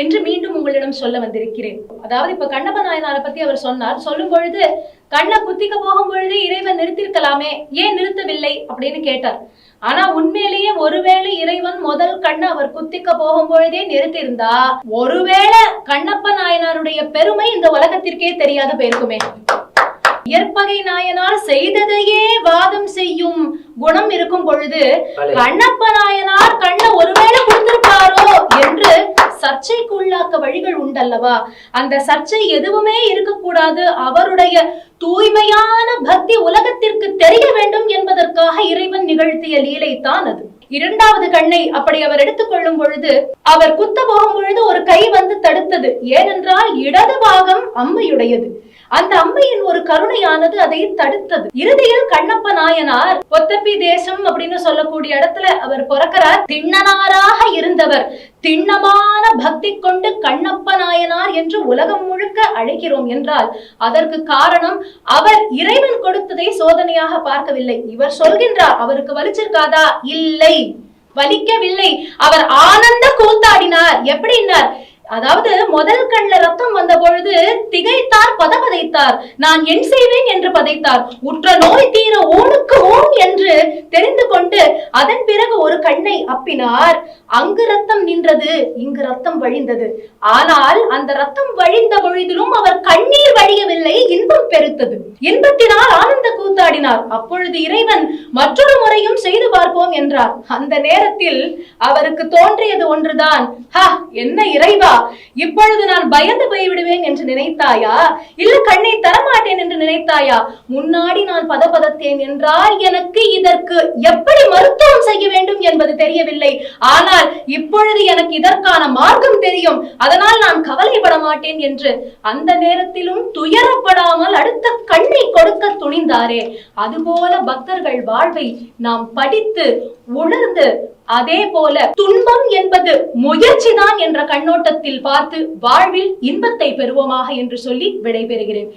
என்று மீண்டும் உங்களிடம் சொல்ல வந்திருக்கிறேன். அதாவது இப்ப கண்ணப்ப நாயனாரை பத்தி அவர் சொன்னார். சொல்லும் பொழுது கண்ணை குத்திக்க போகும் பொழுது இறைவன் நிறுத்திருக்கலாமே, ஏன் நிறுத்தவில்லை அப்படின்னு கேட்டார். ஆனா உண்மையிலேயே ஒருவேளை இறைவன் முதல் கண்ணை அவர் குத்திக்க போகும் பொழுதே நிறுத்திருந்தா ஒருவேளை கண்ணப்ப நாயனாருடைய பெருமை இந்த உலகத்திற்கே தெரியாது போயிருக்குமே. இயற்பகை நாயனார் செய்ததையே வாதம் செய்யும் குணம் இருக்கும் பொழுது கண்ணப்ப நாயனார் கண்ணை ஒருவேளை கொடுத்திருப்பாரோ என்று சர்ச்சைக்குள்ளாக்க வழிகள் உண்டல்லவா? அந்த சர்ச்சை எதுவுமே இருக்கக்கூடாது. அவருடைய தூய்மையான பக்தி உலகத்திற்கு தெரிய வேண்டும் என்பதற்காக இறைவன் நிகழ்த்திய லீலை தான் அது. இரண்டாவது கண்ணை அப்படி அவர் எடுத்துக்கொள்ளும் பொழுது அவர் குத்த போகும் பொழுது ஒரு கை வந்து தடுத்தது. ஏனென்றால் இடது பாகம் அம்மையுடையது. அந்த அம்மையின் ஒரு கருணையானது அதை தடுத்தது. இறுதியில் கண்ணப்ப நாயனார் பொத்தப்பி தேசம் அப்படின்னு சொல்லக்கூடிய இடத்துல அவர் பிறக்கிறார். திண்ணனாராக இருந்தவர் திண்ணமான பக்தி கொண்டு கண்ணப்ப நாயனார் என்று உலகம் முழுக்க அழைக்கிறோம் என்றால் அதற்கு காரணம் அவர் இறைவன் கொடுத்ததை சோதனையாக பார்க்கவில்லை. இவர் சொல்கின்றார் அவருக்கு வலிச்சிருக்காதா? இல்லை, வலிக்கவில்லை. அவர் ஆனந்த கூத்தாடினார். எப்படின்னார்? அதாவது முதல் கண்ல ரத்தம் வந்த பொழுது திகைத்தார், பதபதைத்தார். நான் என் செய்வேன் என்று பதைத்தார். உற்ற நோய் தீர ஊனுக்கு ஊன் என்று தெரிந்து கொண்டு அதன் பிறகு ஒரு கண்ணை அப்பினார். அங்கு ரத்தம் நின்றது, இங்கு ரத்தம் வழிந்தது. ஆனால் அந்த ரத்தம் வழிந்த பொழுதிலும் அவர் கண்ணீர் வழியவில்லை, இன்பம் பெருத்தது. இன்பத்தினால் ஆனந்த கூத்தாடினார். அப்பொழுது இறைவன் மற்றொரு முறையும் செய்து பார்ப்போம் என்றார். அந்த நேரத்தில் அவருக்கு தோன்றியது ஒன்றுதான். என்ன இறைவா, இப்பொழுது நான் பயந்து போய்விடுவேன் என்று நினைத்தாயா? இல்ல கண்ணை தரமாட்டேன் என்று நினைத்தாயா? முன்னாடி நான் பதபதத்தேன் என்றால் எனக்கு இதற்கு எப்படி மருத்துவம் செய்ய வேண்டும் என்பது தெரியவில்லை. ஆனால் இப்பொழுது எனக்கு இதற்கான மார்க்கம் தெரியும். அதனால் நான் கவலைப்பட மாட்டேன் என்று அந்த நேரத்திலும் துயரப்படாமல் அடுத்த கண்ணை கொடுக்க துணிந்தாரே. அதுபோல பக்தர்கள் வாழ்வை நாம் படித்து உணர்ந்து அதே போல துன்பம் என்பது முயற்சிதான் என்ற கண்ணோட்டத்தில் பார்த்து வாழ்வில் இன்பத்தை பெறுவோமாக என்று சொல்லி விடைபெறுகிறேன்.